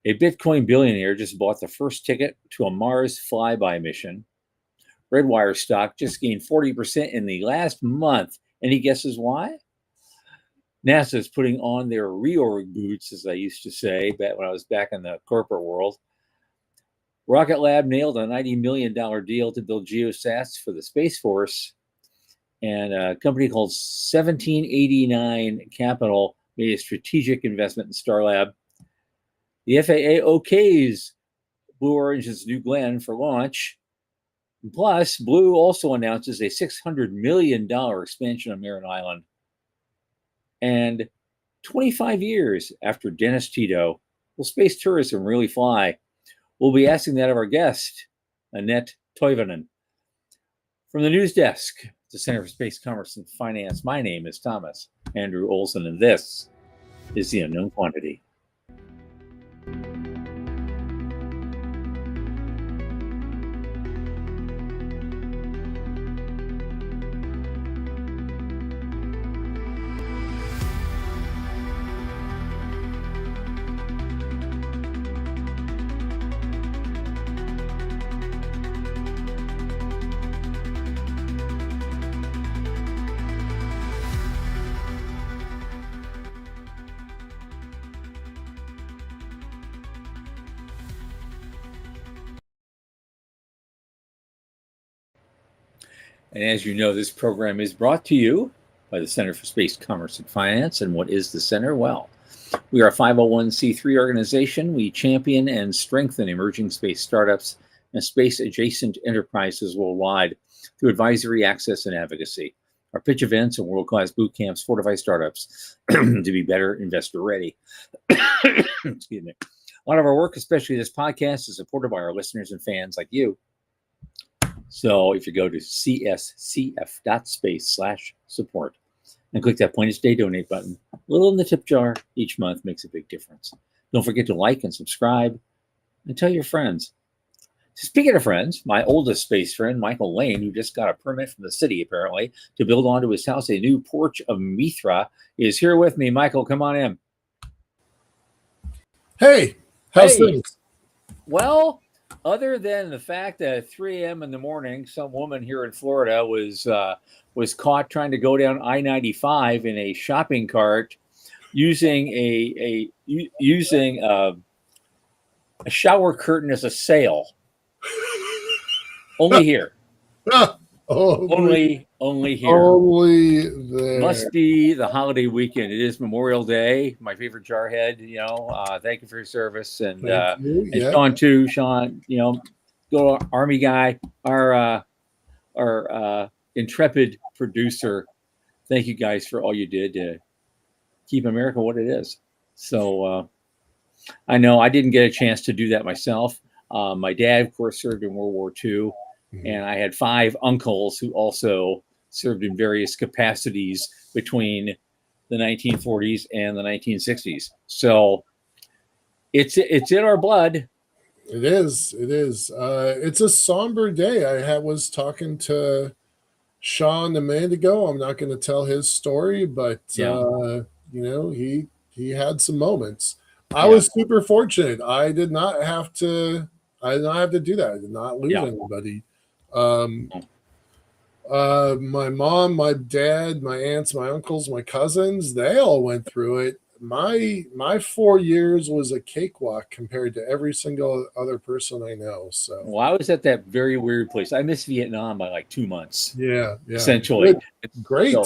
A Bitcoin billionaire just bought the first ticket to a Mars flyby mission. Redwire stock just gained 40% in the last month. Any guesses why? NASA is putting on their reorg boots, as I used to say back when I was back in the corporate world. Rocket Lab nailed a $90 million deal to build geosats for the Space Force. And a company called 1789 Capital made a strategic investment in Starlab. The FAA okays Blue Origin's New Glenn for launch. Plus, Blue also announces a $600 million expansion on Marin Island. And 25 years after Dennis Tito, will space tourism really fly? We'll be asking that of our guest, Annette Toivonen. From the news desk, the Center for Space Commerce and Finance, my name is Thomas Andrew Olson, and this is The Unknown Quantity. And as you know, this program is brought to you by the Center for Space Commerce and Finance. And what is the Center? Well, we are a 501c3 organization. We champion and strengthen emerging space startups and space-adjacent enterprises worldwide through advisory, access, and advocacy. Our pitch events and world-class boot camps fortify startups to be better investor-ready. Excuse me. A lot of our work, especially this podcast, is supported by our listeners and fans like you. So if you go to cscf.space/support and click that Point Today donate button, a little in the tip jar each month makes a big difference. Don't forget to like and subscribe and tell your friends. Speaking of friends, my oldest space friend, Michael Lane, who just got a permit from the city, apparently, to build onto his house a new porch of Mithra, is here with me. Michael, come on in. Hey, how's things? Well, other than the fact that at 3 a.m. in the morning, some woman here in Florida was caught trying to go down I-95 in a shopping cart using a shower curtain as a sail. Only here. Only here. Only there. Must be the holiday weekend. It is Memorial Day. My favorite jarhead. Thank you for your service, and Sean too. Sean, go Army guy, our intrepid producer. Thank you guys for all you did to keep America what it is. So I know I didn't get a chance to do that myself. My dad, of course, served in World War II. And I had 5 uncles who also served in various capacities between the 1940s and the 1960s. So it's in our blood. It is. It's a somber day. I was talking to Sean a minute ago. I'm not going to tell his story, but he had some moments. I was super fortunate. I did not have to do that. I did not lose anybody. My mom, my dad, my aunts, my uncles, my cousins, they all went through it. My 4 years was a cakewalk compared to every single other person I know. So I was at that very weird place. I missed Vietnam by like 2 months. Yeah. Essentially. Great.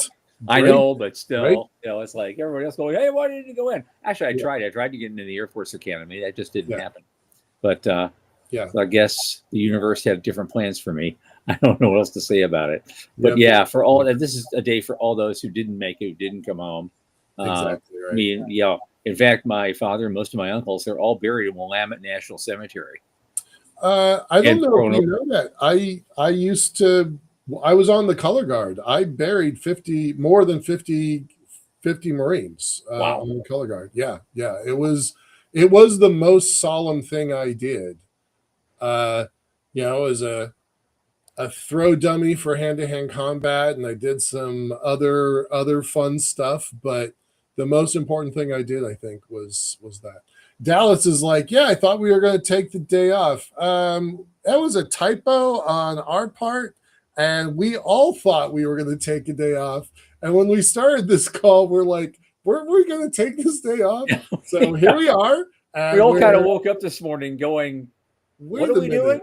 I know, but still, it's like everybody else going, hey, why didn't you go in? Actually, I tried to get into the Air Force Academy. That just didn't happen. But so I guess the universe had different plans for me. I don't know what else to say about it. But for all that, this is a day for all those who didn't make it, who didn't come home. Exactly right. In fact, my father and most of my uncles, they're all buried in Willamette National Cemetery. I don't know if you know that. I was on the color guard. I buried more than 50 Marines on the color guard. Yeah. It was the most solemn thing I did. As a throw dummy for hand-to-hand combat, and I did some other fun stuff. But the most important thing I did, I think, was that. Dallas is like, yeah, I thought we were going to take the day off. That was a typo on our part, and we all thought we were going to take a day off. And when we started this call, we're like, weren't we going to take this day off? So here we are. We all kind of woke up this morning going, what are we doing?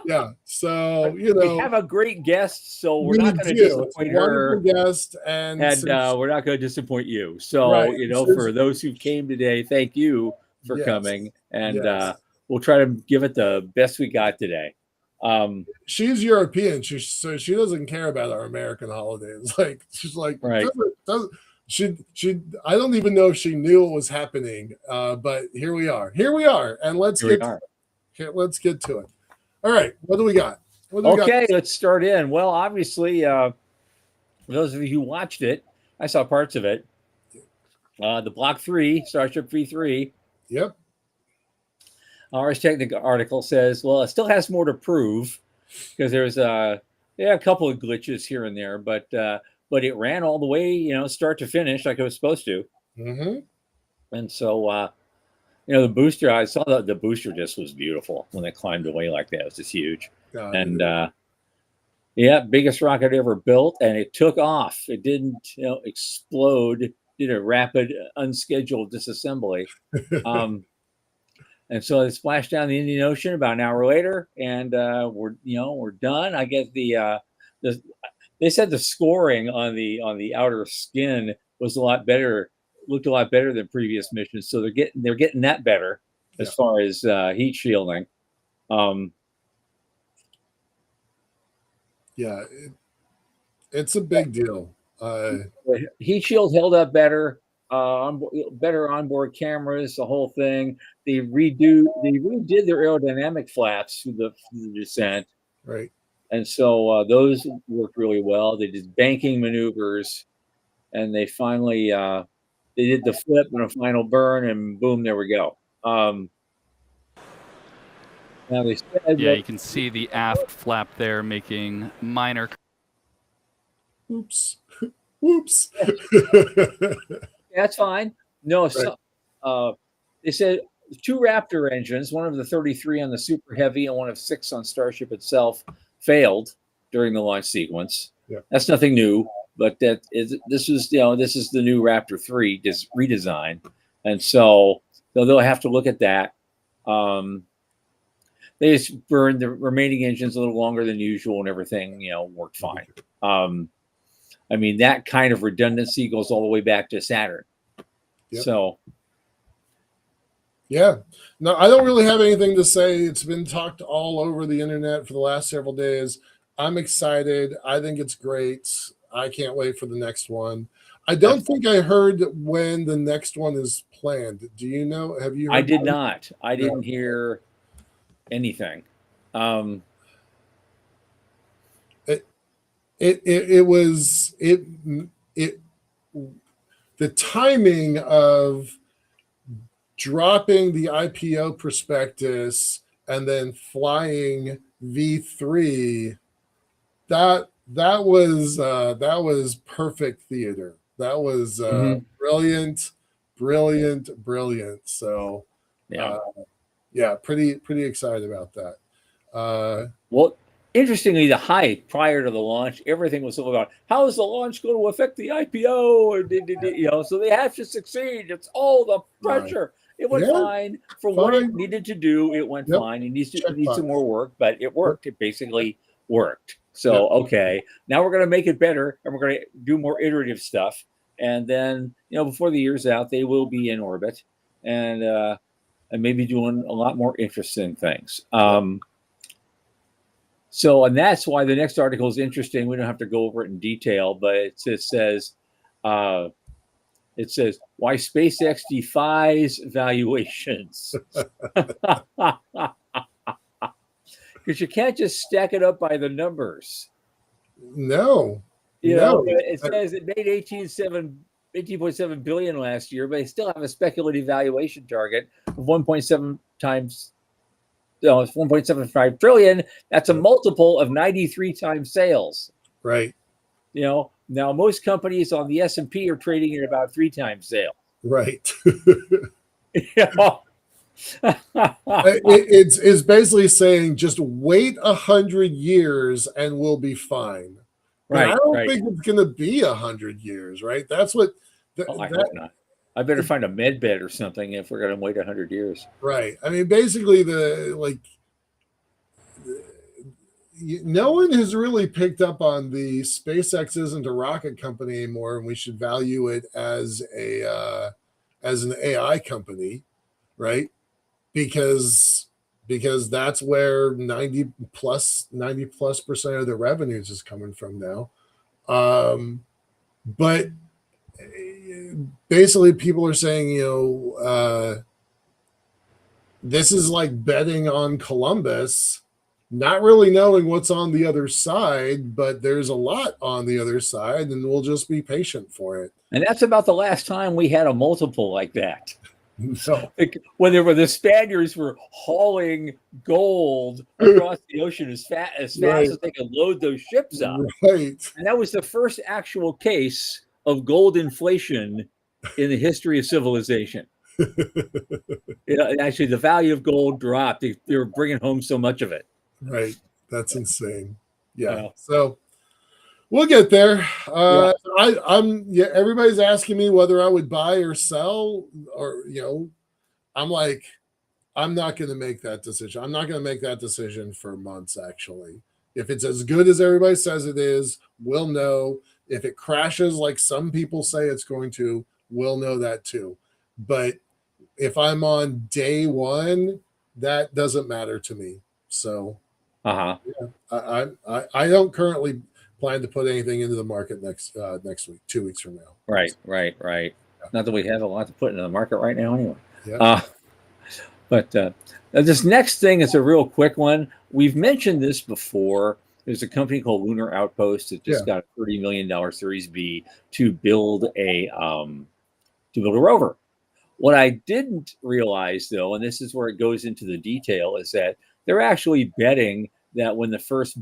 Yeah. So, we have a great guest, so we're not going to disappoint her. Guest, and we're not going to disappoint you. So, for those who came today, thank you for coming. And we'll try to give it the best we got today. She's European, so she doesn't care about our American holidays. Like, she's like, right. She I don't even know if she knew what was happening, but here we are, and let's get to it. All right, what do we got? Let's start in. Well, obviously, for those of you who watched it, I saw parts of it. The Block 3, Starship V3. Yep. Ars Technica article says, well, it still has more to prove because there's a couple of glitches here and there, but it ran all the way, start to finish like it was supposed to. Mm-hmm. And so, the booster, I saw that the booster just was beautiful when it climbed away like that. It was just huge. Biggest rocket ever built, and it took off. It didn't, explode. Did a rapid, unscheduled disassembly. And so it splashed down the Indian Ocean about an hour later, and we're done. I guess they said the scoring on the outer skin was looked a lot better than previous missions. So they're getting that better as far as heat shielding. It's a big deal. Heat shield held up better. Better onboard cameras, the whole thing. They redid their aerodynamic flaps through the descent, right? And so those worked really well. They did banking maneuvers, and they finally they did the flip and a final burn, and boom, there we go. Now they said, you can see the aft flap there making minor. Oops. That's fine. No, right. They said 2 Raptor engines, one of the 33 on the Super Heavy and one of 6 on Starship itself, failed during the launch sequence. Yeah. That's nothing new, but this is the new Raptor 3 redesign, and so they'll have to look at that. They just burned the remaining engines a little longer than usual, and everything worked fine. I mean, that kind of redundancy goes all the way back to Saturn. Yep. So. Yeah. No, I don't really have anything to say. It's been talked all over the internet for the last several days. I'm excited. I think it's great. I can't wait for the next one. I don't think I heard when the next one is planned. Do you know? Have you heard? I did not. I didn't hear anything. The timing of dropping the IPO prospectus and then flying V3, that was perfect theater. That was brilliant. So pretty excited about that. Well, interestingly, the hype prior to the launch, everything was all about how is the launch going to affect the IPO, so they have to succeed. It's all the pressure. Right. It went fine for what it needed to do. It went fine. It needs some more work, but it worked. It basically worked. So okay, now we're going to make it better, and we're going to do more iterative stuff. And then before the year's out, they will be in orbit and maybe doing a lot more interesting things. So, and that's why the next article is interesting. We don't have to go over it in detail, but it says why SpaceX defies valuations. Because you can't just stack it up by the numbers. No. It says it made 18.7 billion last year, but they still have a speculative valuation target of 1.7 times. It's 1.75 trillion. That's a multiple of 93 times sales. Right. Now most companies on the S&P are trading at about 3 times sales. Right. Yeah. It's basically saying just wait 100 years and we'll be fine. But I don't think it's going to be 100 years, right? That's what. I hope not. I better find a med bed or something if we're going to wait 100 years. Right. I mean, basically, no one has really picked up on the SpaceX isn't a rocket company anymore, and we should value it as an AI company, right? Because that's where 90+% of the revenues is coming from now. But basically people are saying, this is like betting on Columbus, not really knowing what's on the other side, but there's a lot on the other side, and we'll just be patient for it. And that's about the last time we had a multiple like that. So, when the Spaniards were hauling gold across the ocean as fast as they could load those ships up. Right. And that was the first actual case of gold inflation in the history of civilization. Actually, the value of gold dropped. They were bringing home so much of it. Right. That's insane. Yeah. So we'll get there. Everybody's asking me whether I would buy or sell, or I'm like, I'm not going to make that decision. I'm not going to make that decision for months. Actually, if it's as good as everybody says it is, we'll know. If it crashes like some people say it's going to, we'll know that too. But if I'm on day one, that doesn't matter to me. So, I don't currently plan to put anything into the market next week, 2 weeks from now. Right. Yeah. Not that we have a lot to put into the market right now, anyway. Yeah. But this next thing is a real quick one. We've mentioned this before. There's a company called Lunar Outpost that just got a $30 million Series B to build a rover. What I didn't realize, though, and this is where it goes into the detail, is that they're actually betting that when the first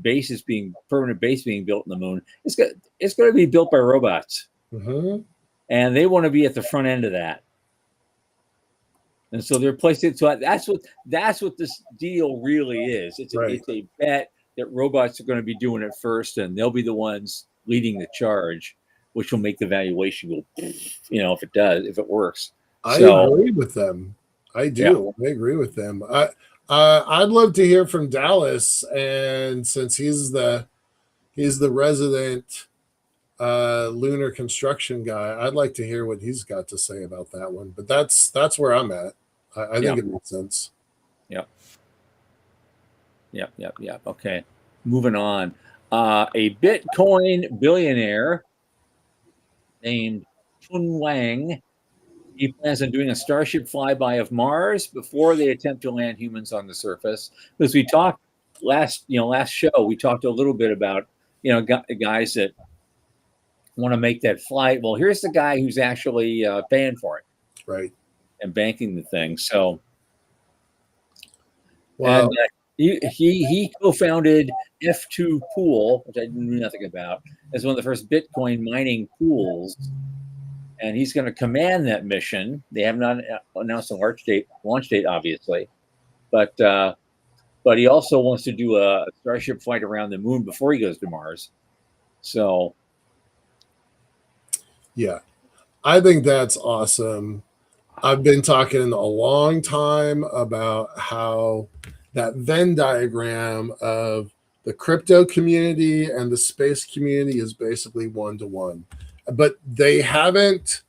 permanent base being built in the moon, it's going to be built by robots, and they want to be at the front end of that. And so they're placing. So that's what this deal really is. It's a bet that robots are going to be doing it first, and they'll be the ones leading the charge, which will make the valuation go. If it works. I agree with them. I do. Yeah. I agree with them. I'd love to hear from Dallas, and since he's the resident lunar construction guy, I'd like to hear what he's got to say about that one. But that's where I'm at. I think it makes sense. Yep. Okay, moving on. A Bitcoin billionaire named Chun Wang. He plans on doing a Starship flyby of Mars before they attempt to land humans on the surface. Because we talked last show, we talked a little bit about guys that want to make that flight. Well, here's the guy who's actually paying for it, right, and banking the thing. So, wow. And he co-founded F2 Pool, which I knew nothing about, as one of the first Bitcoin mining pools. And he's going to command that mission. They have not announced a launch date, obviously, but he also wants to do a Starship flight around the moon before he goes to Mars. So, yeah, I think that's awesome. I've been talking a long time about how that Venn diagram of the crypto community and the space community is basically 1-to-1. But they haven't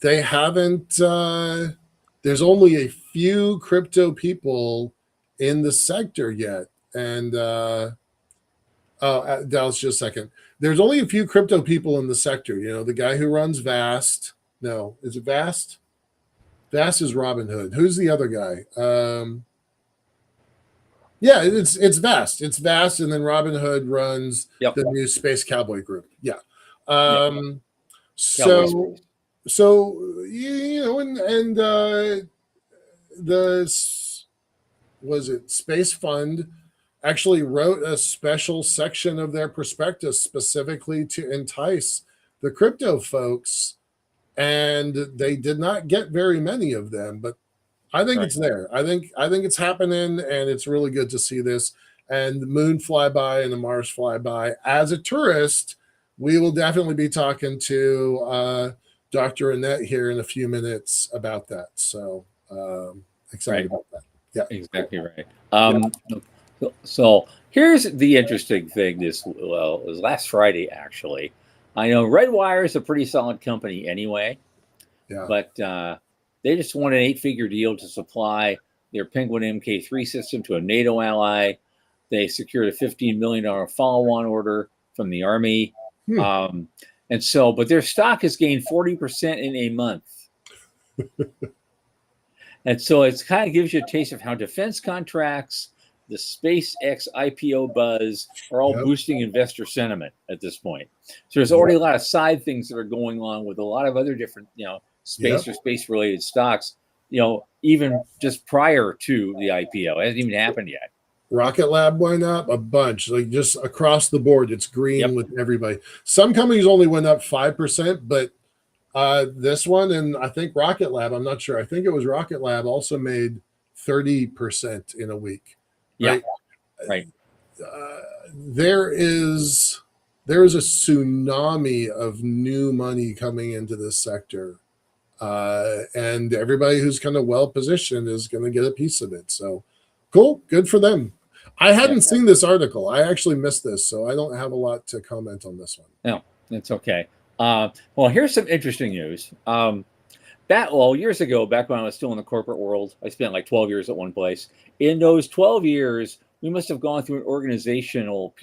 there's only a few crypto people in the sector yet. And Dallas, just a second. There's only a few crypto people in the sector. The guy who runs Vast. No, is it Vast? Vast is Robinhood. Who's the other guy? It's Vast. It's Vast, and then Robinhood runs the new Space Cowboy group. Yeah. So Space Fund actually wrote a special section of their prospectus specifically to entice the crypto folks, and they did not get very many of them, but I think it's there. I think it's happening, and it's really good to see this. And the moon flyby and the Mars flyby. As a tourist, we will definitely be talking to Dr. Annette here in a few minutes about that. So excited about that. Yeah, exactly right. So here's the interesting thing. It was last Friday actually. I know Redwire is a pretty solid company anyway. Yeah. But they just won an 8-figure deal to supply their Penguin Mk3 system to a NATO ally. They secured a $15 million follow-on order from the Army. And so, but their stock has gained 40% in a month. And so it kind of gives you a taste of how defense contracts, the SpaceX IPO buzz are all boosting investor sentiment at this point. So there's already a lot of side things that are going on with a lot of other different, space or space-related stocks, even just prior to the IPO. It hasn't even happened yet. Rocket Lab went up a bunch, like just across the board. It's green with everybody. Some companies only went up 5%, but this one, and I think Rocket Lab, I'm not sure. I think it was Rocket Lab also made 30% in a week. Right. Right. There is a tsunami of new money coming into this sector. And everybody who's kind of well positioned is going to get a piece of it. So cool. Good for them. I hadn't seen this article. I actually missed this, so I don't have a lot to comment on this one. No, that's okay. Well, here's some interesting news. Years ago, back when I was still in the corporate world, I spent like 12 years at one place. In those 12 years, we must have gone through an reorganizational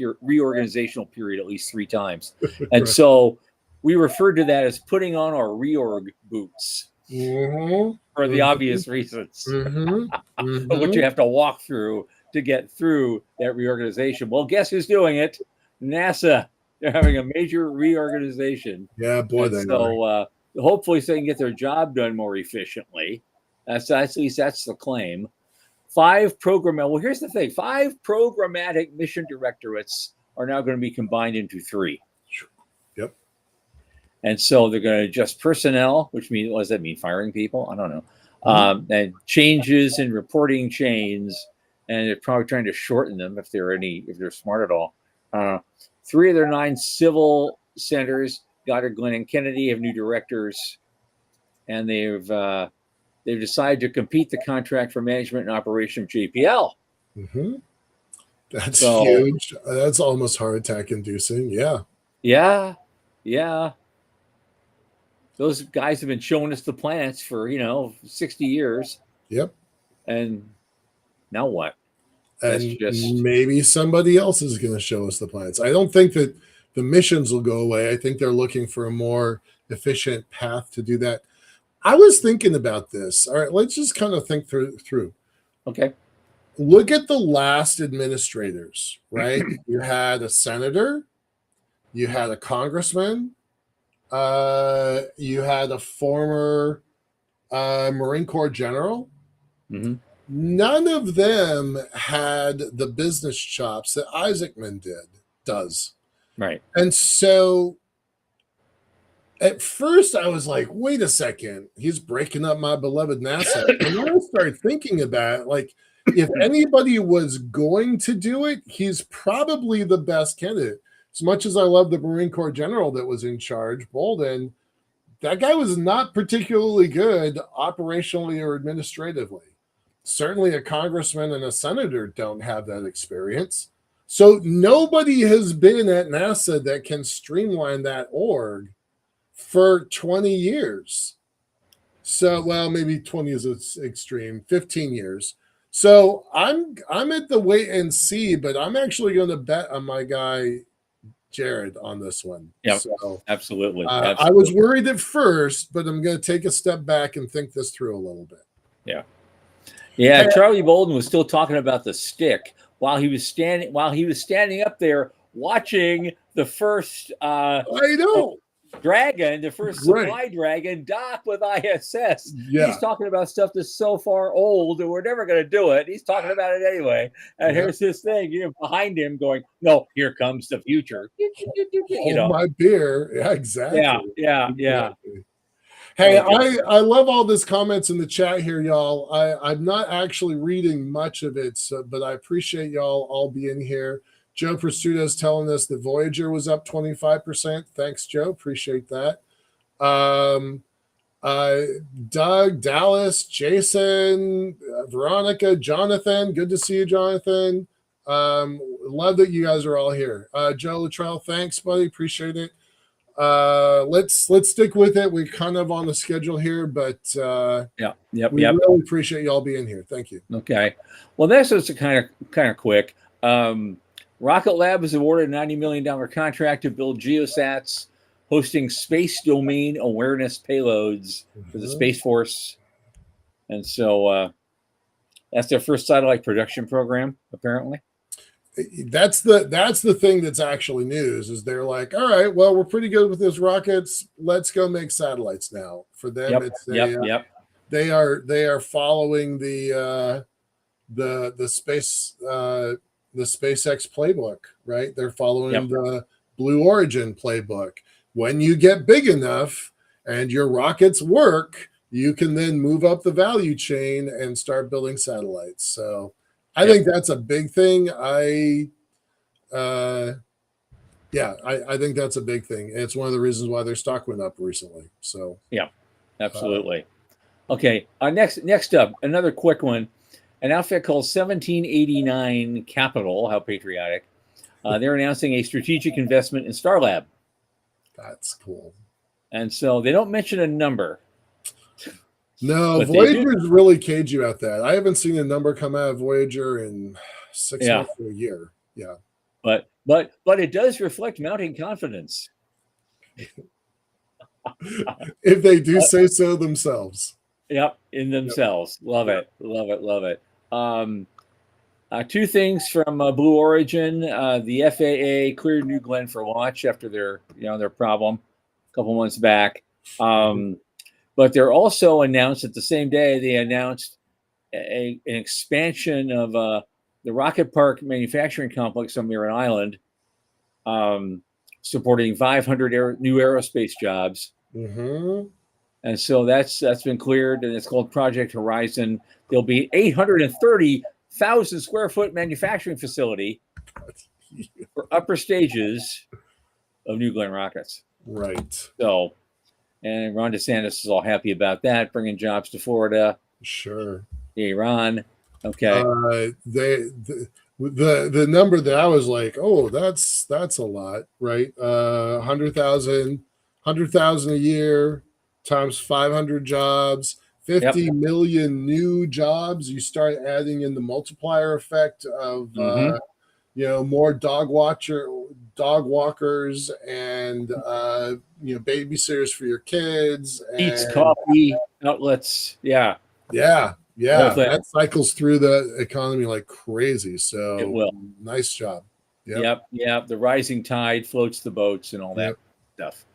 period at least 3 times. And so we referred to that as putting on our reorg boots for the obvious reasons, which you have to walk through to get through that reorganization. Well, guess who's doing it? NASA. They're having a major reorganization. Yeah, boy, they are. Hopefully so they can get their job done more efficiently. At least that's the claim. 5 here's the thing. 5 programmatic mission directorates are now going to be combined into 3. Yep. And so they're going to adjust personnel, which means, what does that mean? Firing people? I don't know. And changes in reporting chains. And they're probably trying to shorten them if they're smart at all. 3 of their 9 civil centers, Goddard, Glenn, and Kennedy, have new directors, and they've decided to compete the contract for management and operation of JPL. That's huge. That's almost heart attack inducing. Yeah. Those guys have been showing us the planets for 60 years. Yep. And now what? And maybe somebody else is going to show us the planets. I don't think that the missions will go away. I think they're looking for a more efficient path to do that. I was thinking about this. All right, let's just kind of think through. Okay. Look at the last administrators, right? You had a senator, you had a congressman, you had a former Marine Corps general. None of them had the business chops that Isaacman does. Right. And so at first I was like, wait a second, he's breaking up my beloved NASA. And then I started thinking about it, like, if anybody was going to do it, he's probably the best candidate. As much as I love the Marine Corps general that was in charge, Bolden, that guy was not particularly good operationally or administratively. Certainly a congressman and a senator don't have that experience. So nobody has been at NASA that can streamline that org for 20 years. So, well, maybe 20 is extreme, 15 years. So I'm at the wait and see, but I'm actually going to bet on my guy Jared on this one. Yeah, so, absolutely. I was worried at first, but I'm going to take a step back and think this through a little bit. Yeah, Charlie Bolden was still talking about the stick while he was standing up there watching the first dragon, the first supply dragon dock with ISS. Yeah. He's talking about stuff that's so far old and we're never going to do it. He's talking about it anyway. And here's this thing behind him going, no, here comes the future. Hold my beer. Yeah, exactly. Yeah. Exactly. Hey, Okay. I love all this comments in the chat here, y'all. I'm not actually reading much of it, but I appreciate y'all all being here. Joe Pursuto's telling us that Voyager was up 25%. Thanks, Joe. Appreciate that. Um, Doug, Dallas, Jason, Veronica, Jonathan. Good to see you, Jonathan. Love that you guys are all here. Joe Luttrell, thanks, buddy. Appreciate it. Let's stick with it. We're kind of on the schedule here, but Yep. we really appreciate y'all being here. Thank you. Okay. Well, this is kind of quick. Rocket Lab was awarded a $90 million contract to build geosats hosting space domain awareness payloads for the Space Force. And so that's their first satellite production program, apparently. That's the thing that's actually news, is they're like, all right, well, we're pretty good with those rockets. Let's go make satellites now. For them, they are following the SpaceX playbook, right? They're following the Blue Origin playbook. When you get big enough and your rockets work, you can then move up the value chain and start building satellites. So I think that's a big thing. I think that's a big thing. It's one of the reasons why their stock went up recently. So yeah, absolutely. Okay, next up, another quick one. An outfit called 1789 Capital. How patriotic! They're announcing a strategic investment in Starlab. That's cool. And so they don't mention a number. No, Voyager's really cagey about that. I haven't seen a number come out of Voyager in 6 months to a year. Yeah. But it does reflect mounting confidence. If they do say so themselves. Yep, in themselves. Love it. Two things from Blue Origin. The FAA cleared New Glenn for launch after their problem a couple months back. But they're also announced at the same day, they announced an expansion of the Rocket Park manufacturing complex on Merritt Island, supporting 500 new aerospace jobs. Mm-hmm. And so that's been cleared, and it's called Project Horizon. There'll be 830,000 square foot manufacturing facility for upper stages of New Glenn rockets. Right. So, and Ron DeSantis is all happy about that, bringing jobs to Florida. Sure. Iran. Okay. The number that I was like, oh, that's a lot, right? 100,000 a year times 500 jobs, 50 million new jobs. You start adding in the multiplier effect of more dog walkers and babysitters for your kids, and eats coffee outlets. Yeah. That cycles through the economy like crazy. So it will. Nice job. Yep. The rising tide floats the boats and all that stuff.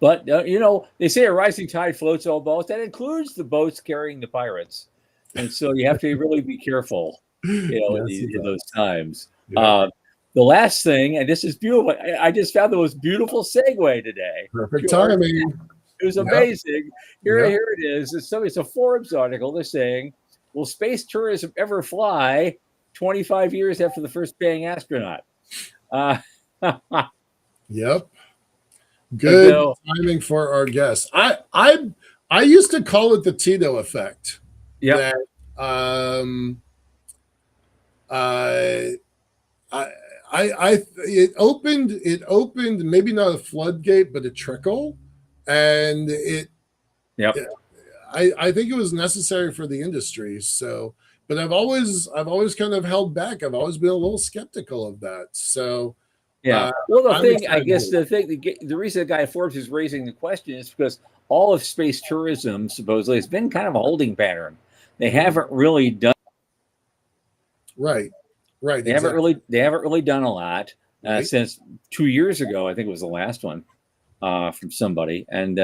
But they say a rising tide floats all boats. That includes the boats carrying the pirates, and so you have to really be careful, in those times. The last thing, and this is beautiful. I just found the most beautiful segue today. Perfect timing. It was amazing. Here it is. It's a Forbes article. They're saying, "Will space tourism ever fly 25 years after the first paying astronaut?" Yep. Good timing for our guest. I used to call it the Tito effect. Yeah. It opened maybe not a floodgate, but a trickle, and I think it was necessary for the industry. So, but I've always kind of held back. I've always been a little skeptical of that. So. Yeah. Well, the reason the guy at Forbes is raising the question is because all of space tourism supposedly has been kind of a holding pattern. They haven't really done. Right. They haven't really done a lot since 2 years ago. I think it was the last one from somebody, and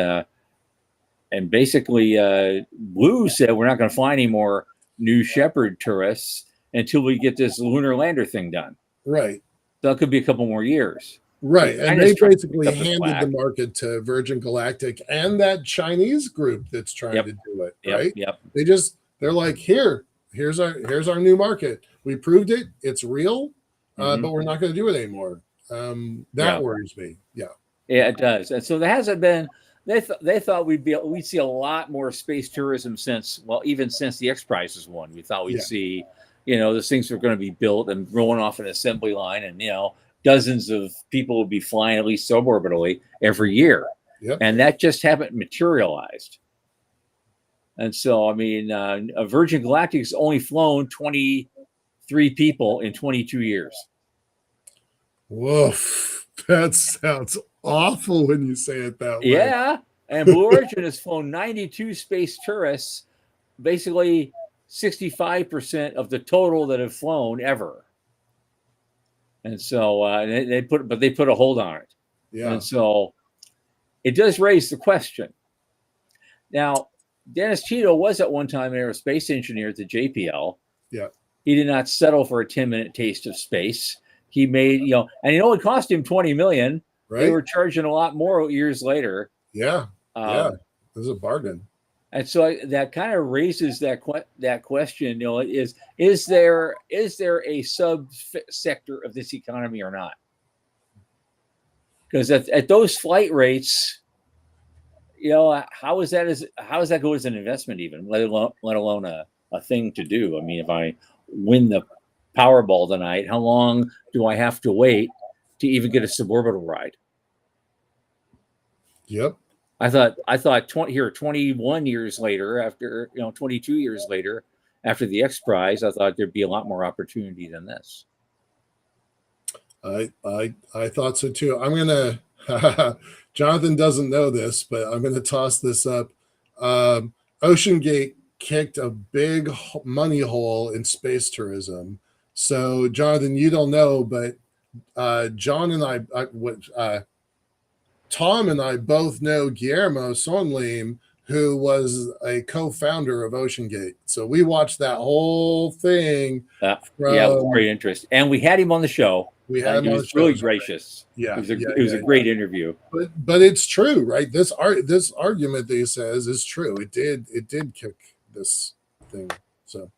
basically Blue said we're not going to fly any more New Shepard tourists until we get this lunar lander thing done. Right. That could be a couple more years. Right, and China's they trying to basically pick up the handed the slack. market to Virgin Galactic and that Chinese group that's trying to do it, right? Yep. They're like, here's our new market. We proved it, it's real, but we're not going to do it anymore. That worries me. Yeah, it does. And so there hasn't been. They thought we'd see a lot more space tourism even since the X Prize won. We thought we'd see, those things were going to be built and rolling off an assembly line, and dozens of people would be flying at least suborbitally every year. Yep. And that just haven't materialized. And so, I mean, Virgin Galactic's only flown 23 people in 22 years. Woof. That sounds awful when you say it that way. Yeah. And Blue Origin has flown 92 space tourists, basically 65% of the total that have flown ever. And so they put a hold on it. Yeah. And so it does raise the question. Now, Dennis Tito was at one time an aerospace engineer at the JPL. Yeah. He did not settle for a 10-minute taste of space. He made, and it only cost him $20 million. Right. They were charging a lot more years later. Yeah. It was a bargain. And so that kind of raises that question, is there a subsector of this economy or not? Because at those flight rates, how is that go as an investment even, let alone a thing to do? I mean, if I win the Powerball tonight, how long do I have to wait to even get a suborbital ride? Yep. I thought 21 years later, after 22 years later, after the X Prize, I thought there'd be a lot more opportunity than this. I thought so too. I'm gonna Jonathan doesn't know this, but I'm gonna toss this up. OceanGate kicked a big money hole in space tourism. So Jonathan, you don't know, but John and Tom and I both know Guillermo Sonlim, who was a co-founder of OceanGate. So we watched that whole thing. Great interest. And we had him on the show. He was really gracious. Yeah. It was a great interview. But it's true, right? This argument that he says is true. It did kick this thing. So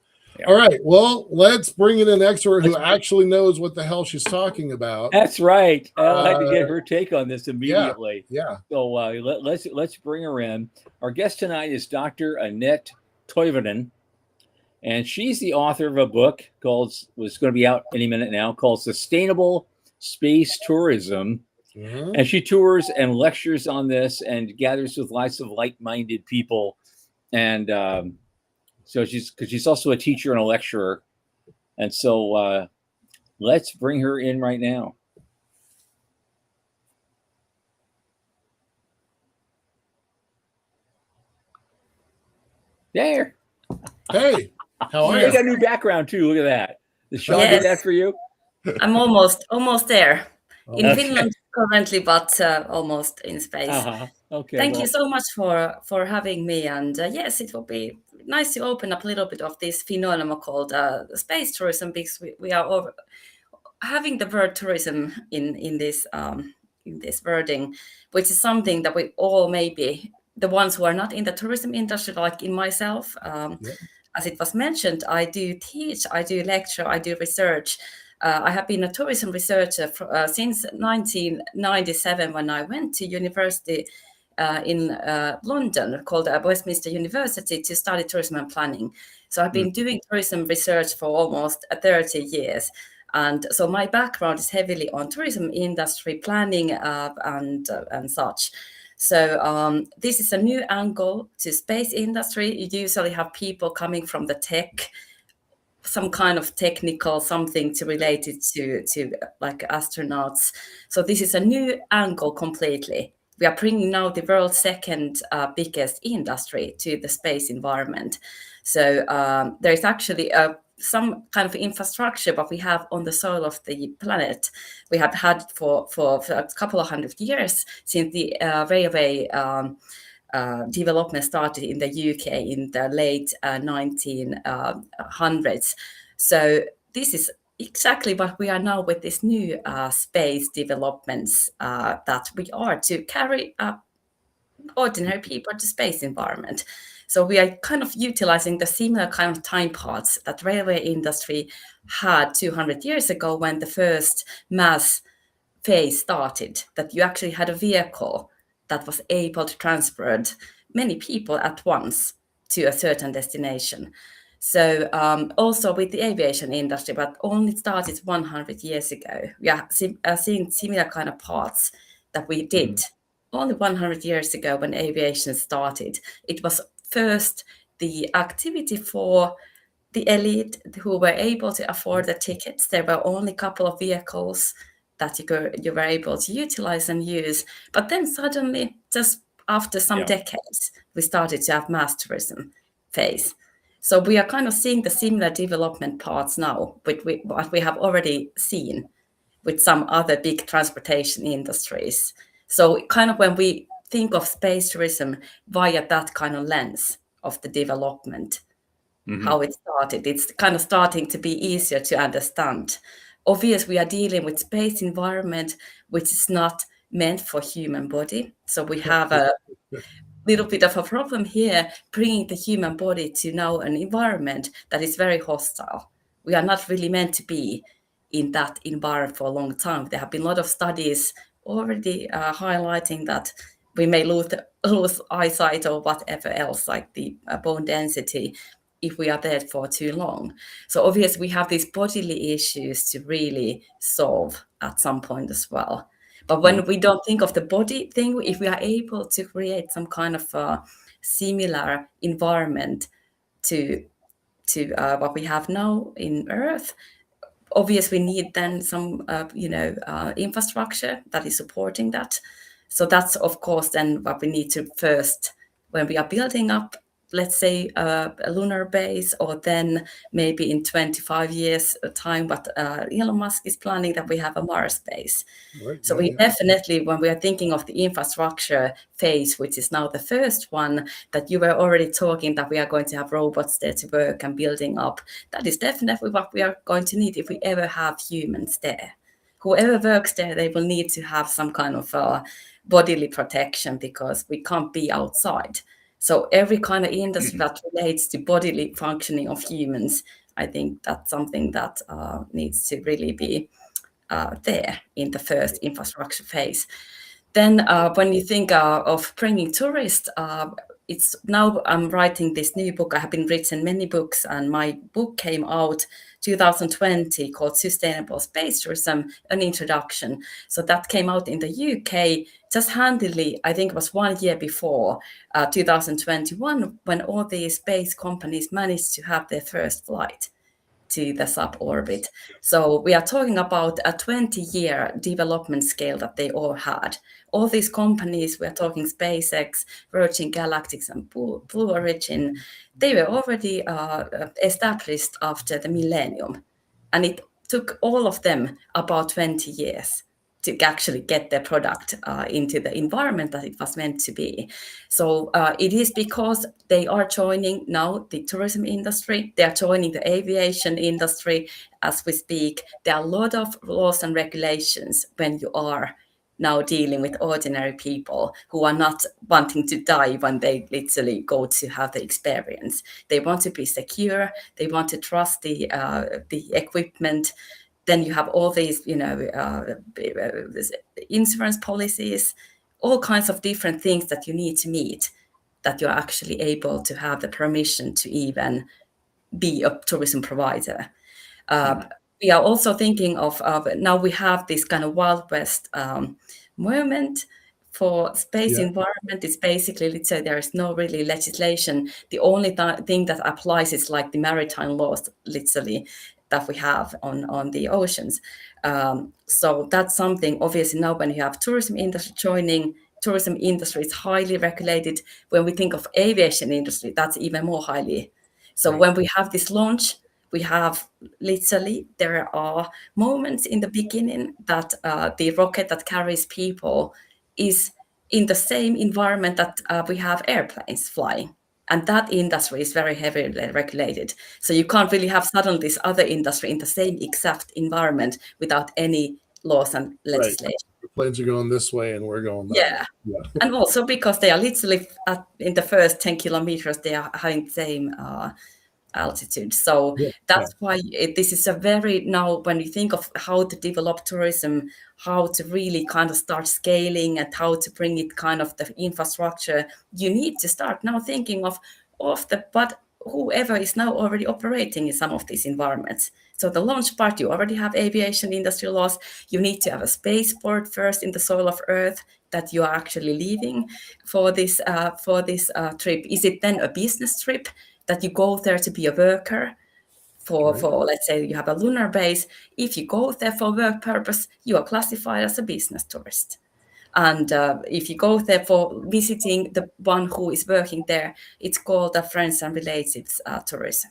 all right, well, let's bring in an expert who actually knows what the hell she's talking about. That's right. I had to get her take on this immediately. Yeah. So let's bring her in. Our guest tonight is Dr. Annette Toivonen, and she's the author of a book was going to be out any minute now, called Sustainable Space Tourism. Mm-hmm. And she tours and lectures on this and gathers with lots of like-minded people. And so she's also a teacher and a lecturer. And so let's bring her in right now. There. Hey, how are you? You got a new background too. Look at that. Did Sean do that for you? I'm almost there. In Finland currently, but almost in space. Okay. Thank you so much for having me. And yes, it will be nice to open up a little bit of this phenomenon called space tourism, because we are having the word tourism in this wording, which is something that we all, maybe the ones who are not in the tourism industry, like in myself, as it was mentioned, I do teach, I do lecture, I do research. I have been a tourism researcher since 1997, when I went to university in London, called Westminster University, to study tourism and planning. So I've been doing tourism research for almost 30 years. And so my background is heavily on tourism industry planning and such. So this is a new angle to space industry. You usually have people coming from the tech, some kind of technical something to relate it to like astronauts. So this is a new angle completely. We are bringing now the world's second biggest industry to the space environment. So there is actually some kind of infrastructure, but we have on the soil of the planet. We have had for a couple of hundred years since the railway development started in the UK in the late 1900s. So this is exactly what we are now with this new space developments that we are to carry ordinary people to space environment. So we are kind of utilizing the similar kind of time parts that railway industry had 200 years ago when the first mass phase started, that you actually had a vehicle that was able to transport many people at once to a certain destination. So also with the aviation industry, but only started 100 years ago. We are seeing similar kind of parts that we did only 100 years ago when aviation started. It was first the activity for the elite who were able to afford the tickets. There were only a couple of vehicles that you were able to utilize and use. But then suddenly, just after some decades, we started to have mass tourism phase. So we are kind of seeing the similar development parts now, with what we have already seen with some other big transportation industries. So kind of when we think of space tourism via that kind of lens of the development, how it started, it's kind of starting to be easier to understand. Obviously, we are dealing with space environment, which is not meant for human body. So we have a little bit of a problem here, bringing the human body to now an environment that is very hostile. We are not really meant to be in that environment for a long time. There have been a lot of studies already highlighting that we may lose eyesight or whatever else, like the bone density, if we are there for too long. So obviously we have these bodily issues to really solve at some point as well. But when we don't think of the body thing, if we are able to create some kind of a similar environment to what we have now in Earth, obviously we need then some infrastructure that is supporting that. So that's of course then what we need to first, when we are building up, let's say a lunar base, or then maybe in 25 years time, what Elon Musk is planning, that we have a Mars base. Right, So we definitely, when we are thinking of the infrastructure phase, which is now the first one that you were already talking, that we are going to have robots there to work and building up, that is definitely what we are going to need if we ever have humans there. Whoever works there, they will need to have some kind of bodily protection, because we can't be outside. So every kind of industry that relates to bodily functioning of humans, I think that's something that needs to really be there in the first infrastructure phase. Then when you think of bringing tourists, it's now I'm writing this new book. I have been written many books, and my book came out 2020 called Sustainable Space Tourism, an introduction. So that came out in the UK just handily, I think it was 1 year before 2021, when all these space companies managed to have their first flight to the suborbit. So we are talking about a 20-year development scale that they all had. All these companies, we are talking SpaceX, Virgin Galactic, and Blue Origin, they were already established after the millennium. And it took all of them about 20 years to actually get their product into the environment that it was meant to be. So it is because they are joining now the tourism industry, they are joining the aviation industry as we speak. There are a lot of laws and regulations when you are now dealing with ordinary people who are not wanting to die when they literally go to have the experience. They want to be secure, they want to trust the equipment. Then you have all these, insurance policies, all kinds of different things that you need to meet, that you're actually able to have the permission to even be a tourism provider. We are also thinking of now we have this kind of Wild West moment for space environment. It's basically, let's say, there is no really legislation. The only thing that applies is like the maritime laws, literally, that we have on the oceans. So that's something, obviously, now when you have tourism industry joining, tourism industry is highly regulated. When we think of aviation industry, that's even more highly. So when we have this launch, we have literally, there are moments in the beginning that the rocket that carries people is in the same environment that we have airplanes flying. And that industry is very heavily regulated. So you can't really have suddenly this other industry in the same exact environment without any laws and legislation. The planes are going this way and we're going that Yeah. way. Yeah. And also because they are literally in the first 10 kilometers, they are having the same altitude. So that's why this is a very, now when you think of how to develop tourism, how to really kind of start scaling and how to bring it kind of the infrastructure, you need to start now thinking of but whoever is now already operating in some of these environments. So the launch part, you already have aviation industry laws. You need to have a spaceport first in the soil of Earth that you are actually leaving for this trip. Is it then a business trip that you go there to be a worker for let's say you have a lunar base? If you go there for work purpose, you are classified as a business tourist. And if you go there for visiting the one who is working there, it's called a friends and relatives tourism.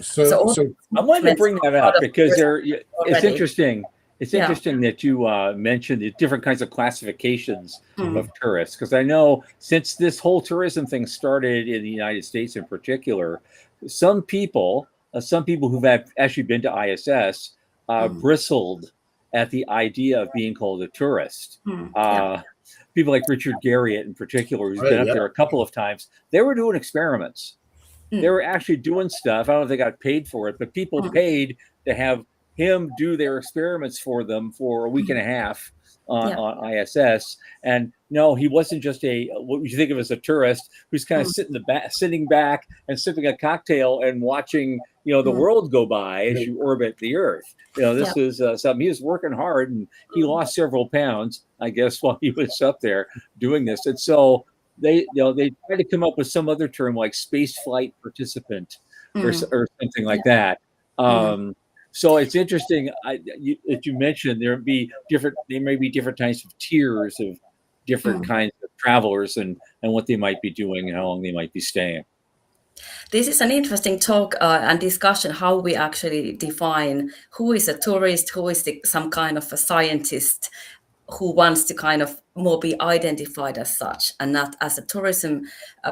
So I wanted to bring that up because it's interesting. It's interesting that you mentioned the different kinds of classifications of tourists, because I know since this whole tourism thing started in the United States in particular, some people who've actually been to ISS bristled at the idea of being called a tourist. People like Richard Garriott in particular, who's been up there a couple of times, they were doing experiments. They were actually doing stuff. I don't know if they got paid for it, but people paid to have him do their experiments for them for a week and a half on ISS. And no, he wasn't just what you think of as a tourist who's kind of sitting back and sipping a cocktail and watching, the world go by as you orbit the Earth. This is something. He was working hard, and he lost several pounds, I guess, while he was up there doing this. And so they try to come up with some other term like space flight participant or something like that. So it's interesting that you mentioned there may be different types of tiers of different kinds of travelers and what they might be doing and how long they might be staying. This is an interesting talk and discussion how we actually define who is a tourist, who is some kind of a scientist who wants to kind of more be identified as such and not as a tourism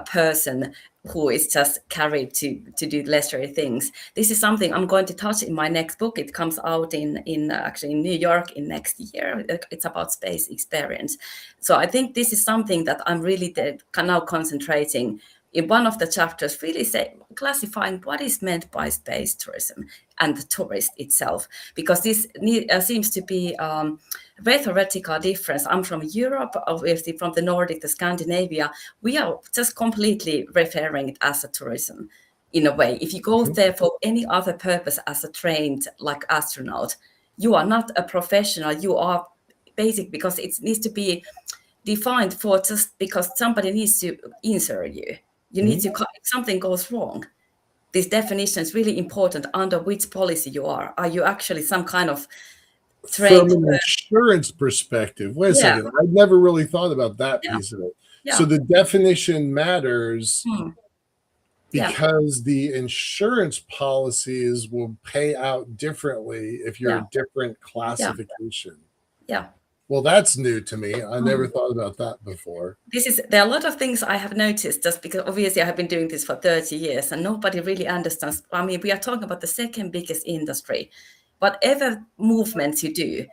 person who is just carried to do leisure things. This is something I'm going to touch in my next book. It comes out in actually in New York in next year. It's about space experience. So I think this is something that I'm really now concentrating in one of the chapters, really classifying what is meant by space tourism and the tourist itself, because this seems to be very theoretical difference. I'm from Europe, obviously from the Nordic to Scandinavia. We are just completely referring it as a tourism in a way. If you go there for any other purpose as a trained like astronaut, you are not a professional. You are basic because it needs to be defined for just because somebody needs to insert you. You need to, if something goes wrong, this definition is really important under which policy you are. Are you actually some kind of trained? From an insurance perspective, wait a second. I never really thought about that piece of it. So the definition matters because the insurance policies will pay out differently if you're a different classification. Well, that's new to me. I never thought about that before. There are a lot of things I have noticed just because obviously I have been doing this for 30 years and nobody really understands. I mean, we are talking about the second biggest industry. Whatever movements you do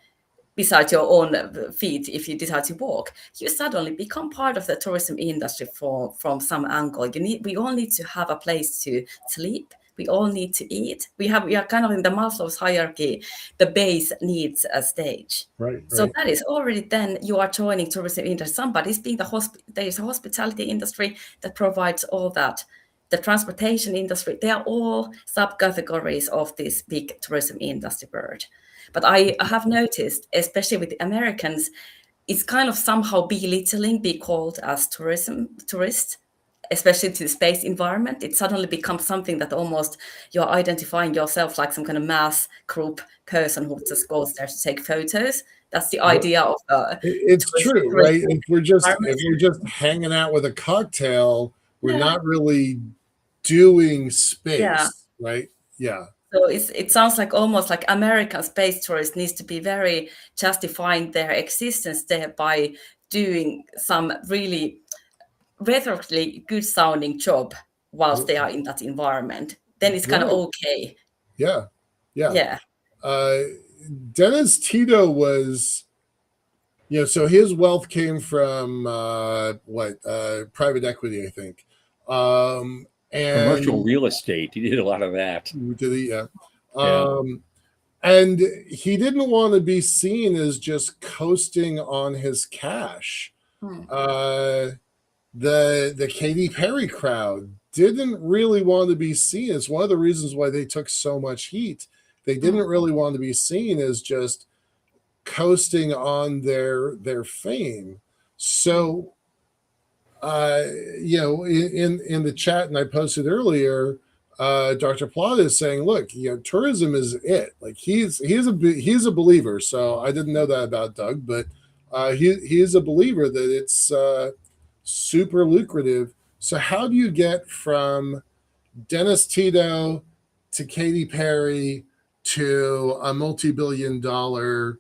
besides your own feet, if you decide to walk, you suddenly become part of the tourism industry from some angle. We all need to have a place to sleep. We all need to eat. We are kind of in the Maslow's hierarchy. The base needs a stage. Right. So that is already then you are joining tourism industry. Somebody's being there is a hospitality industry that provides all that. The transportation industry, they are all subcategories of this big tourism industry bird. But I have noticed, especially with the Americans, it's kind of somehow belittling be called as tourist. Especially to the space environment, it suddenly becomes something that almost you're identifying yourself like some kind of mass group person who just goes there to take photos. That's the idea of it's true, right? If we're just hanging out with a cocktail, we're not really doing space, right? Yeah. So it sounds like almost like American space tourists needs to be very justifying their existence there by doing some really rhetorically good sounding job whilst they are in that environment, then it's kind of okay. Yeah. Yeah. Dennis Tito was, so his wealth came from private equity, I think. And commercial real estate. He did a lot of that. Did he? Yeah. And he didn't want to be seen as just coasting on his cash. The Katy Perry crowd didn't really want to be seen. It's one of the reasons why they took so much heat. They didn't really want to be seen as just coasting on their fame. So, in the chat, and I posted earlier, Dr. Plata is saying, look, tourism is it. Like he's a believer. So I didn't know that about Doug, but he is a believer that it's super lucrative. So how do you get from Dennis Tito to Katy Perry to a multi-billion-dollar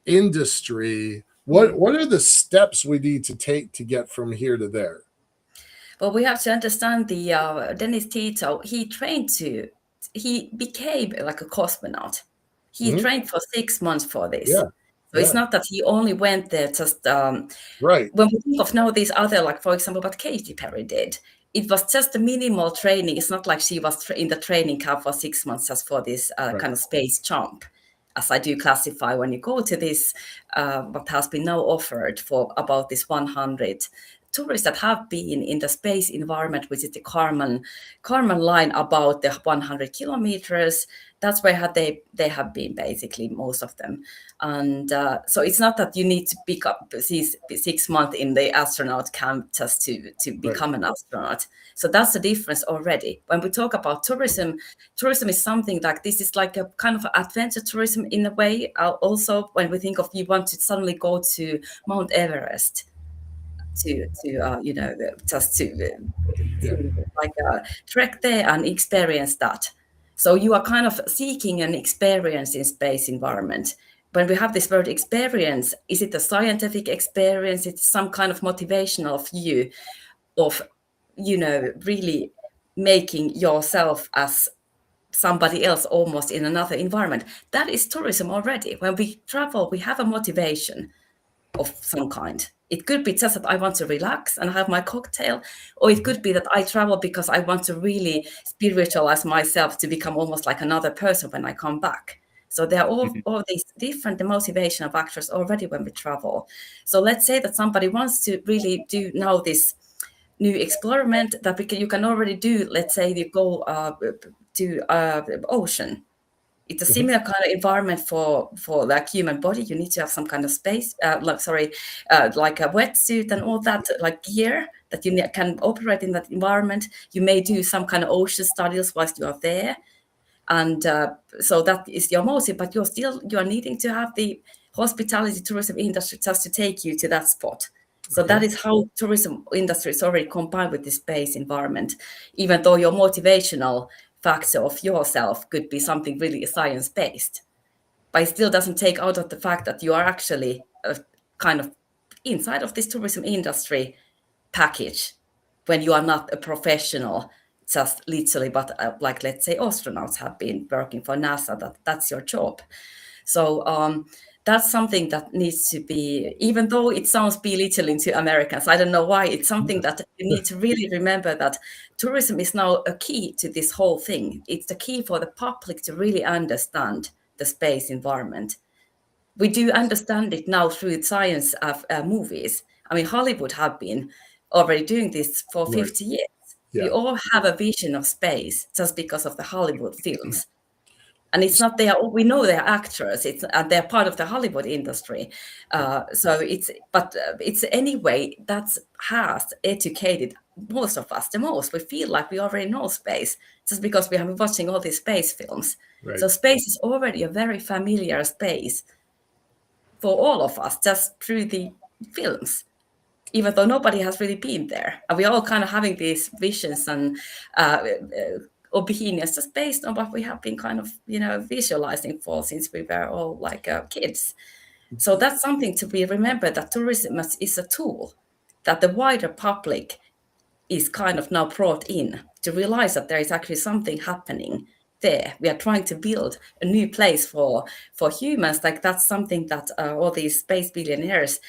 industry? What are the steps we need to take to get from here to there? Well, we have to understand the Dennis Tito. He became like a cosmonaut. He trained for 6 months for this. Yeah. So it's not that he only went there just right. When we think of now these other, like for example, what Katy Perry did, it was just a minimal training. It's not like she was in the training camp for 6 months just for this kind of space jump, as I do classify when you go to this, what has been now offered for about this 100 tourists that have been in the space environment, which is the Kármán line, about the 100 kilometers. That's where they have been, basically, most of them. And so it's not that you need to pick up 6 months in the astronaut camp just to become an astronaut. So that's the difference already. When we talk about tourism is something like this is like a kind of adventure tourism in a way. Also, when we think of you want to suddenly go to Mount Everest, to trek there and experience that. So you are kind of seeking an experience in space environment. When we have this word experience, is it a scientific experience? It's some kind of motivational view of, really making yourself as somebody else almost in another environment. That is tourism already. When we travel, we have a motivation of some kind. It could be just that I want to relax and have my cocktail, or it could be that I travel because I want to really spiritualize myself to become almost like another person when I come back. So there are all these different motivational factors already when we travel. So let's say that somebody wants to really do now this new experiment that you can already do. Let's say you go to the ocean. It's a similar kind of environment for like human body. You need to have some kind of space, like a wetsuit and all that, like gear that you can operate in that environment. You may do some kind of ocean studies whilst you are there. And so that is your motive, but you are needing to have the hospitality tourism industry just to take you to that spot. So that is how tourism industry is already combined with the space environment, even though your motivational factor of yourself could be something really science-based, but it still doesn't take out of the fact that you are actually kind of inside of this tourism industry package when you are not a professional, just literally, but like let's say astronauts have been working for NASA, that's your job. So that's something that needs to be, even though it sounds belittling to Americans, I don't know why, it's something that you need to really remember, that tourism is now a key to this whole thing. It's the key for the public to really understand the space environment. We do understand it now through science movies. I mean, Hollywood have been already doing this for 50 years. Yeah. We all have a vision of space just because of the Hollywood films. And it's not we know they're actors. They're part of the Hollywood industry. So it's anyway that has educated most of us the most. We feel like we already know space just because we have been watching all these space films. Right. So space is already a very familiar space for all of us just through the films, even though nobody has really been there. And we're all kind of having these visions and opinions just based on what we have been kind of, visualizing for since we were all like kids. So that's something to be remembered, that tourism is a tool that the wider public is kind of now brought in to realize that there is actually something happening there. We are trying to build a new place for humans. Like that's something that all these space billionaires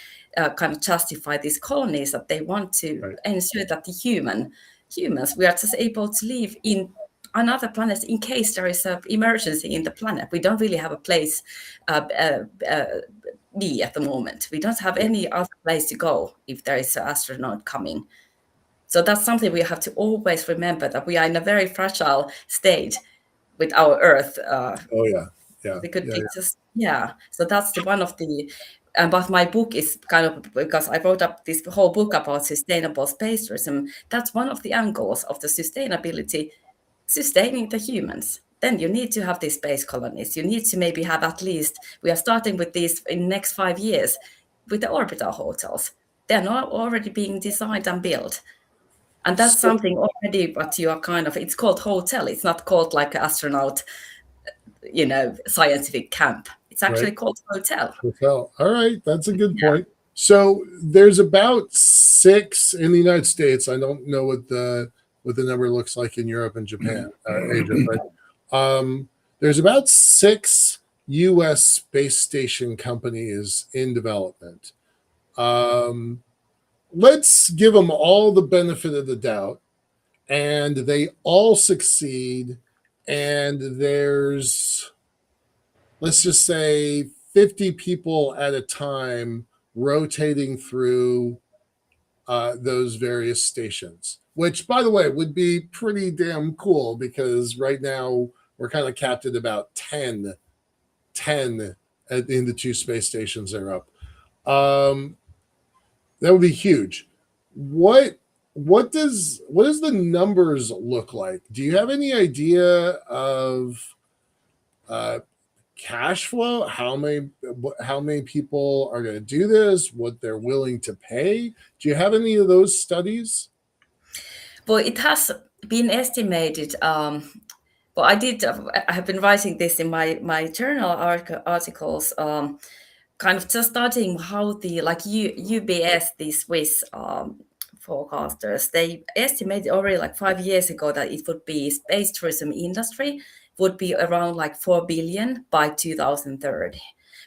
kind of justify these colonies, that they want to ensure that the humans, we are just able to live in another planet in case there is an emergency in the planet. We don't really have a place be at the moment. We don't have any other place to go if there is an astronaut coming. So that's something we have to always remember, that we are in a very fragile state with our Earth. We could be just So that's one of the. But my book is kind of, because I wrote up this whole book about sustainable space tourism. That's one of the angles of the sustainability, sustaining the humans. Then you need to have these space colonies. You need to maybe have at least, we are starting with these in the next 5 years with the orbital hotels. They're not already being designed and built. And that's something already, but you are kind of, it's called hotel. It's not called like astronaut, scientific camp. It's actually called hotel. Hotel. All right. That's a good point. So there's about 6 in the United States. I don't know what the number looks like in Europe and Japan, Asia, but there's about 6 U.S. space station companies in development. Let's give them all the benefit of the doubt, and they all succeed. And there's, let's just say, 50 people at a time rotating through those various stations, which, by the way, would be pretty damn cool, because right now we're kind of capped at about 10 in the 2 space stations that are up. That would be huge. What does the numbers look like? Do you have any idea of cash flow? How many people are going to do this? What they're willing to pay? Do you have any of those studies? Well, it has been estimated. I have been writing this in my journal articles. Kind of just studying how the UBS, the Swiss forecasters, they estimated already 5 years ago that it would be space tourism industry would be around 4 billion by 2030.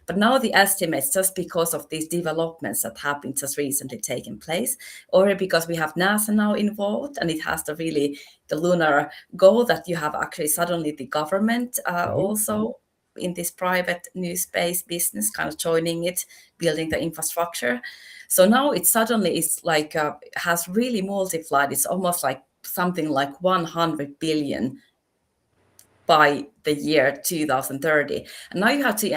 But now the estimates, just because of these developments that have been just recently taken place, or because we have NASA now involved, and it has the lunar goal that you have actually suddenly the government also in this private new space business, kind of joining it, building the infrastructure. So now it suddenly is has really multiplied. It's almost like something like 100 billion by the year 2030. And now you have to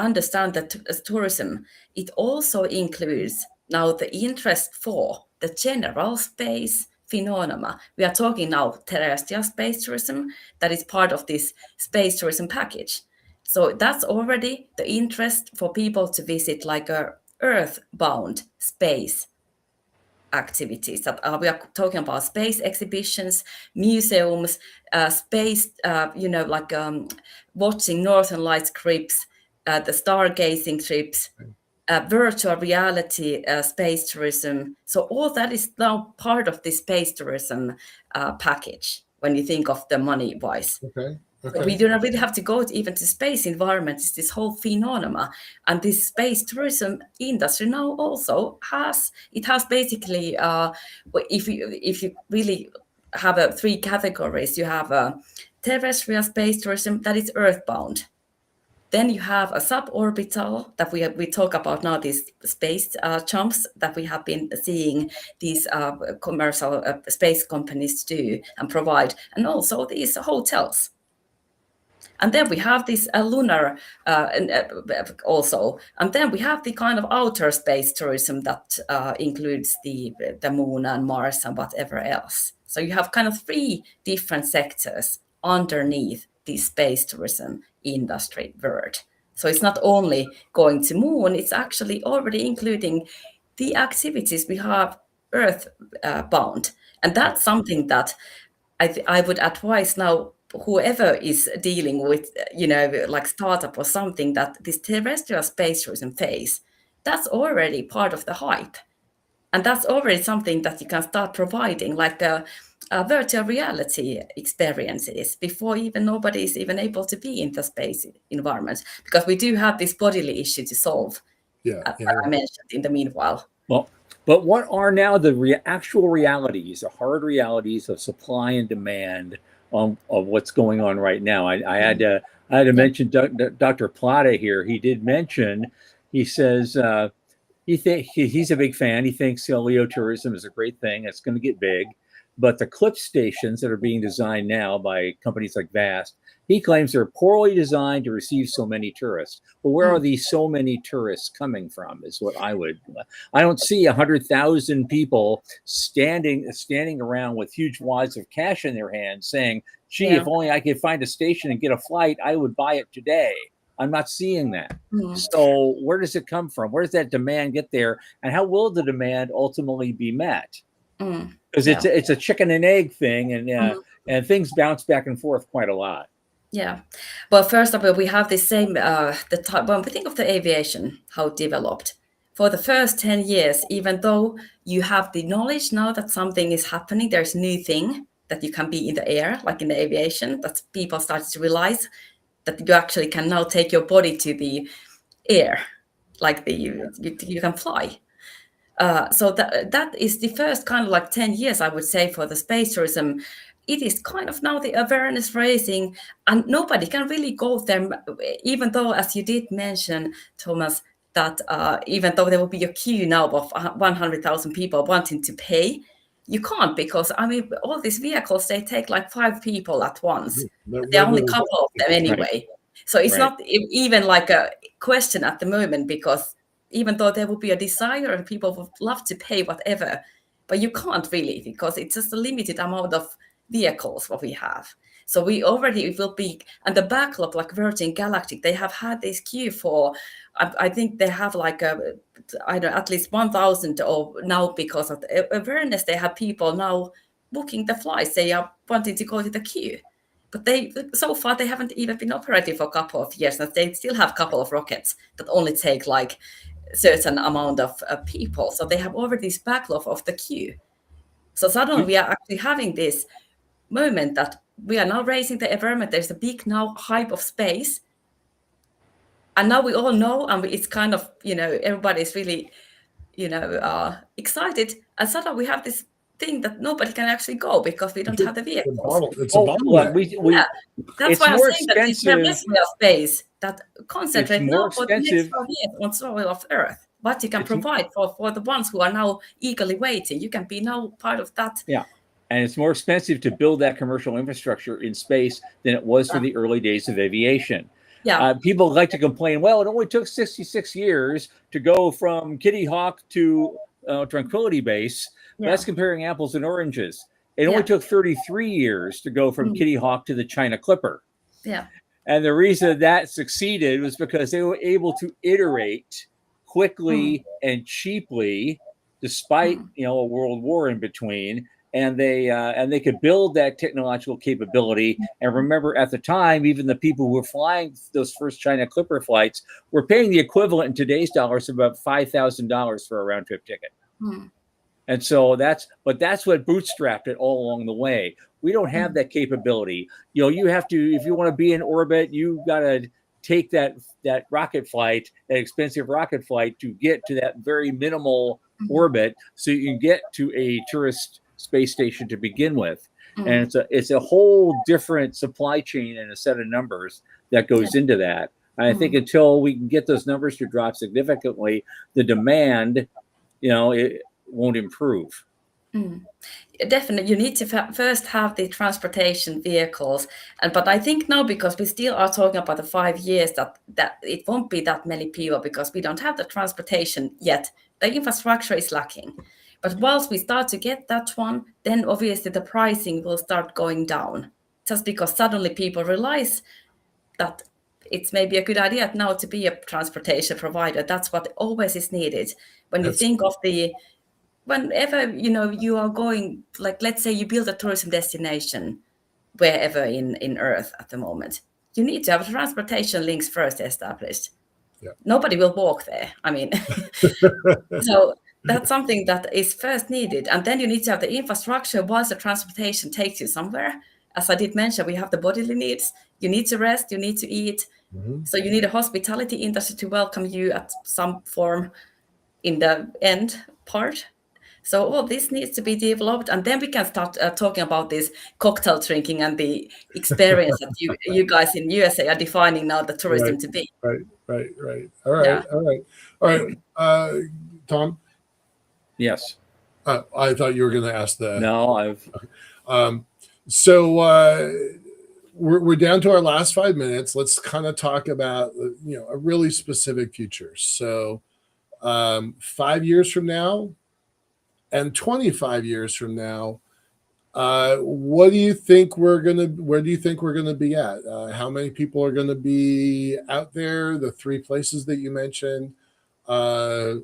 understand that tourism, it also includes now the interest for the general space phenomena. We are talking now terrestrial space tourism, that is part of this space tourism package. So that's already the interest for people to visit a earthbound space activities. That we are talking about space exhibitions, museums, space, watching Northern Lights trips, the stargazing trips, virtual reality space tourism. So all that is now part of the space tourism package when you think of the money-wise. Okay. So we do not really have to go even to space environment. It's this whole phenomena, and this space tourism industry now also has basically if you really have 3 categories. You have a terrestrial space tourism that is earthbound. Then you have a suborbital that we talk about now, these space jumps that we have been seeing these commercial space companies do and provide, and also these hotels. And then we have this lunar also. And then we have the kind of outer space tourism that includes the moon and Mars and whatever else. So you have kind of 3 different sectors underneath the space tourism industry word. So it's not only going to moon, it's actually already including the activities we have earthbound. And that's something that I would advise now, whoever is dealing with, startup or something, that this terrestrial space tourism phase, that's already part of the hype. And that's already something that you can start providing, like virtual reality experiences before even nobody is even able to be in the space environment, because we do have this bodily issue to solve. I mentioned in the meanwhile. Well, but what are now the actual realities, the hard realities of supply and demand of what's going on right now? I had to mention Dr. Plata here. He did mention, he says he's a big fan. He thinks LEO tourism is a great thing. It's going to get big. But the CLIP stations that are being designed now by companies like VAST, he claims they're poorly designed to receive so many tourists. Well, where are these so many tourists coming from is what I don't see 100,000 people standing around with huge wads of cash in their hands saying, gee, if only I could find a station and get a flight, I would buy it today. I'm not seeing that. So where does it come from? Where does that demand get there? And how will the demand ultimately be met? Because it's a chicken and egg thing, and things bounce back and forth quite a lot. Yeah. Well, first of all, we have the same, when we think of the aviation, how it developed. For the first 10 years, even though you have the knowledge now that something is happening, there's a new thing that you can be in the air, like in the aviation, that people started to realize that you actually can now take your body to the air, like you can fly. So that is the first kind of like 10 years, I would say, for the space tourism. It is kind of now the awareness raising, and nobody can really go there, even though, as you did mention, Thomas, that even though there will be a queue now of 100,000 people wanting to pay, you can't, because, I mean, all these vehicles, they take like 5 people at once. There are only a couple of them anyway. Right. So it's not even like a question at the moment, because even though there will be a desire and people would love to pay whatever, but you can't really, because it's just a limited amount of vehicles what we have. So we already will be, and the backlog, like Virgin Galactic, they have had this queue for, I think they have like at least 1,000 or now, because of the awareness, they have people now booking the flights. They are wanting to go to the queue. But so far they haven't even been operating for a couple of years, and they still have a couple of rockets that only take like a certain amount of people. So they have already this backlog of the queue. So suddenly we are actually having this moment that we are now raising the environment. There's a big now hype of space. And now we all know, and it's kind of, everybody's really, excited. And suddenly we have this thing that nobody can actually go because we don't have the vehicles. It's a bottleneck. That's why I'm saying that it's a space that concentrate now for the next 5 years on soil of Earth. What you can provide for the ones who are now eagerly waiting. You can be now part of that. Yeah. And it's more expensive to build that commercial infrastructure in space than it was for the early days of aviation. Yeah. People like to complain, well, it only took 66 years to go from Kitty Hawk to Tranquility Base. Yeah. That's comparing apples and oranges. It only took 33 years to go from Kitty Hawk to the China Clipper. Yeah. And the reason that succeeded was because they were able to iterate quickly and cheaply, despite a world war in between. And they could build that technological capability. And remember, at the time, even the people who were flying those first China Clipper flights were paying the equivalent in today's dollars of about $5,000 for a round trip ticket. And so that's what bootstrapped it all along the way. We don't have that capability. You have to, if you want to be in orbit, you got to take that rocket flight, that expensive rocket flight, to get to that very minimal orbit, so you can get to a tourist space station to begin with. And it's a whole different supply chain and a set of numbers that goes into that. And I think until we can get those numbers to drop significantly, the demand, it won't improve. Definitely, you need to first have the transportation vehicles, but I think now, because we still are talking about the 5 years, that it won't be that many people, because we don't have the transportation yet. The infrastructure is lacking. But once we start to get that one, then obviously the pricing will start going down, just because suddenly people realize that it's maybe a good idea now to be a transportation provider. That's what always is needed. When you think of whenever, you are going, like, let's say you build a tourism destination wherever in Earth at the moment, you need to have transportation links first established. Yeah. Nobody will walk there. I mean, so that's something that is first needed. And then you need to have the infrastructure whilst the transportation takes you somewhere. As I did mention, we have the bodily needs. You need to rest, you need to eat. Mhm. So you need a hospitality industry to welcome you at some form in the end part. So all this needs to be developed, and then we can start talking about this cocktail drinking and the experience that you guys in USA are defining now the tourism Right, to be. right. All right, Yeah. all right. Tom, Yes. I thought you were going to ask the. No, I've. So we're down to our last 5 minutes. Let's kind of talk about a really specific future. So 5 years from now and 25 years from now, what do you think where do you think we're gonna be at? How many people are gonna be out there? The 3 places that you mentioned, uh,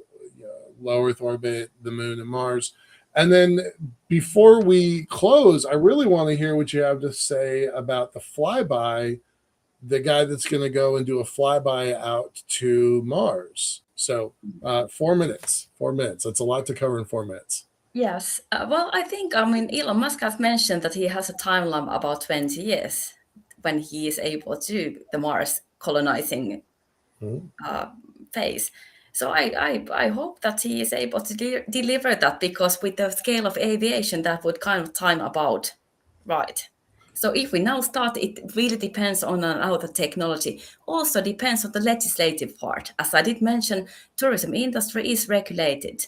low Earth orbit, the moon, and Mars. And then before we close, I really want to hear what you have to say about the flyby, the guy that's going to go and do a flyby out to Mars. So 4 minutes, 4 minutes. That's a lot to cover in 4 minutes. Yes. Well, I think, Elon Musk has mentioned that he has a timeline about 20 years when he is able to do the Mars colonizing phase. So I hope that he is able to deliver that, because with the scale of aviation, that would kind of time about right. So if we now start, it really depends on how the technology. Also depends on the legislative part. As I did mention, tourism industry is regulated.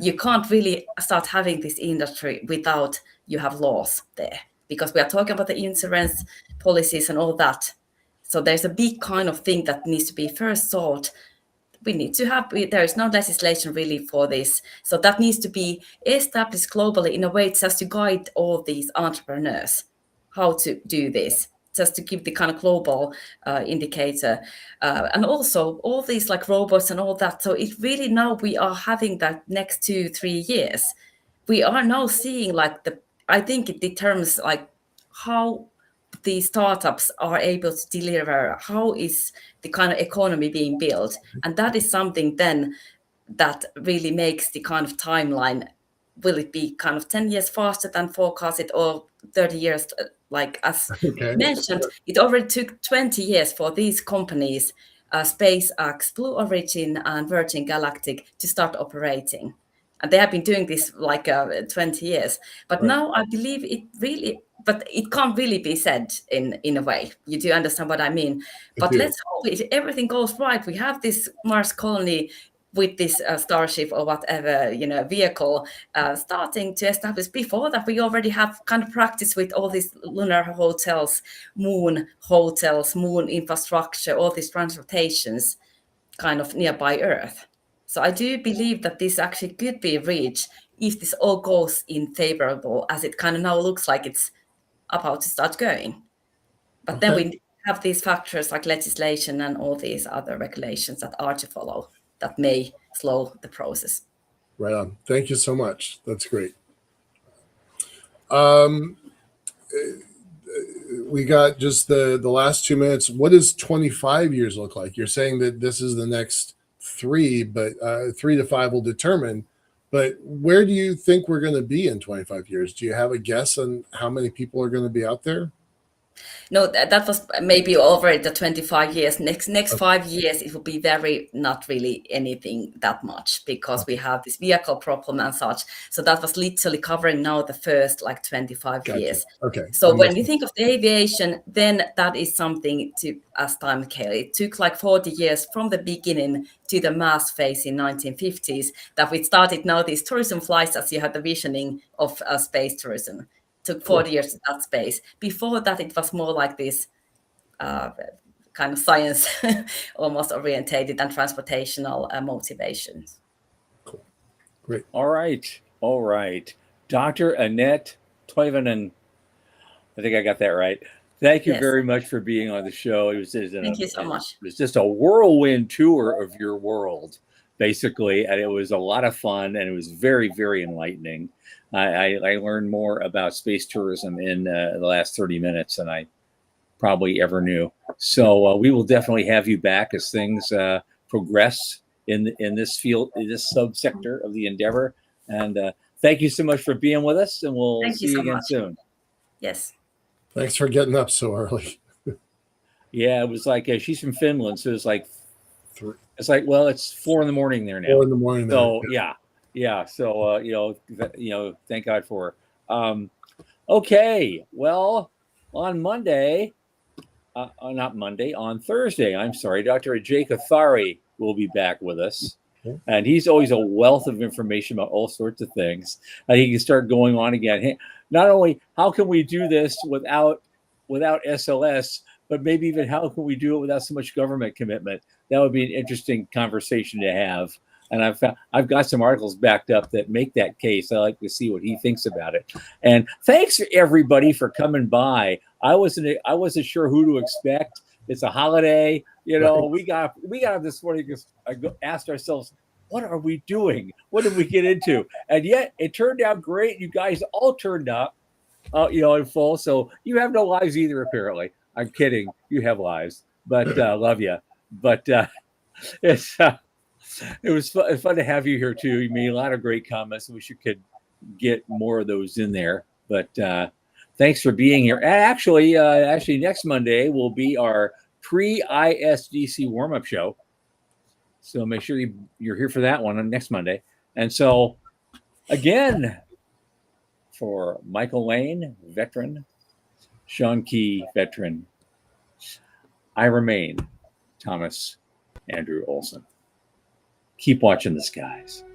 You can't really start having this industry without you have laws there, because we are talking about the insurance policies and all that. So there's a big kind of thing that needs to be first solved. We need to have, there is no legislation really for this. So that needs to be established globally in a way just to guide all these entrepreneurs how to do this, just to give the kind of global indicator. And also all these like robots and all that. So it really, now we are having that next 2-3 years. We are now seeing like I think it determines like how the startups are able to deliver, how is the kind of economy being built. And that is something then that really makes the kind of timeline. Will it be kind of 10 years faster than forecasted, or 30 years? Like as mentioned, it already took 20 years for these companies, SpaceX, Blue Origin, and Virgin Galactic, to start operating. And they have been doing this like 20 years. But now I believe it really, but it can't really be said in a way. You do understand what I mean? But let's hope everything goes right. We have this Mars colony with this Starship or whatever, vehicle starting to establish. Before that, we already have kind of practice with all these lunar hotels, moon infrastructure, all these transportations kind of nearby Earth. So I do believe that this actually could be reached if this all goes in favorable, as it kind of now looks like it's about to start going. But then we have these factors like legislation and all these other regulations that are to follow that may slow the process. Right on. Thank you so much. That's great. We got just the last 2 minutes. What does 25 years look like? You're saying that this is the next 3, but 3 to 5 will determine. But where do you think we're going to be in 25 years? Do you have a guess on how many people are going to be out there? No, that was maybe over the 25 years. Next 5 years, it will be not really anything that much, because we have this vehicle problem and such. So that was literally covering now the first like 25 years. Okay. So when you think of the aviation, then that is something as time scale. It took like 40 years from the beginning to the mass phase in 1950s that we started now these tourism flights, as you had the visioning of space tourism. Took 40 years in that space. Before that, it was more like this kind of science almost orientated and transportational motivations. Cool. Great. All right. Dr. Annette Toivonen, I think I got that right. Thank you very much for being on the show. Thank you so much. It was just a whirlwind tour of your world, basically, and it was a lot of fun, and it was very, very enlightening. I learned more about space tourism in the last 30 minutes than I probably ever knew. So we will definitely have you back as things progress in this field, in this subsector of the endeavor. And thank you so much for being with us, and we'll Thank see you you so again much. soon. Yes. Thanks for getting up so early. Yeah, it was like she's from Finland, so it's like 3, well, it's 4 a.m. there now. 4 a.m. So yeah. So thank God for her. Okay, well, on Monday, on Thursday, I'm sorry, Dr. Ajay Kathari will be back with us. And he's always a wealth of information about all sorts of things. And he can start going on again. Not only how can we do this without SLS, but maybe even how can we do it without so much government commitment? That would be an interesting conversation to have. And I've got some articles backed up that make that case. I like to see what he thinks about it. And thanks everybody for coming by. I wasn't sure who to expect. It's a holiday, Right. We got up this morning because I asked ourselves, what are we doing? What did we get into? And yet it turned out great. You guys all turned up, in full. So you have no lives either, apparently. I'm kidding. You have lives, but love you. But it was fun to have you here too. You made a lot of great comments. I wish you could get more of those in there. But thanks for being here. And actually, next Monday will be our pre-ISDC warm-up show. So make sure you're here for that one on next Monday. And so, again, for Michael Lane, veteran, Sean Key, veteran, I remain Thomas Andrew Olson. Keep watching the skies.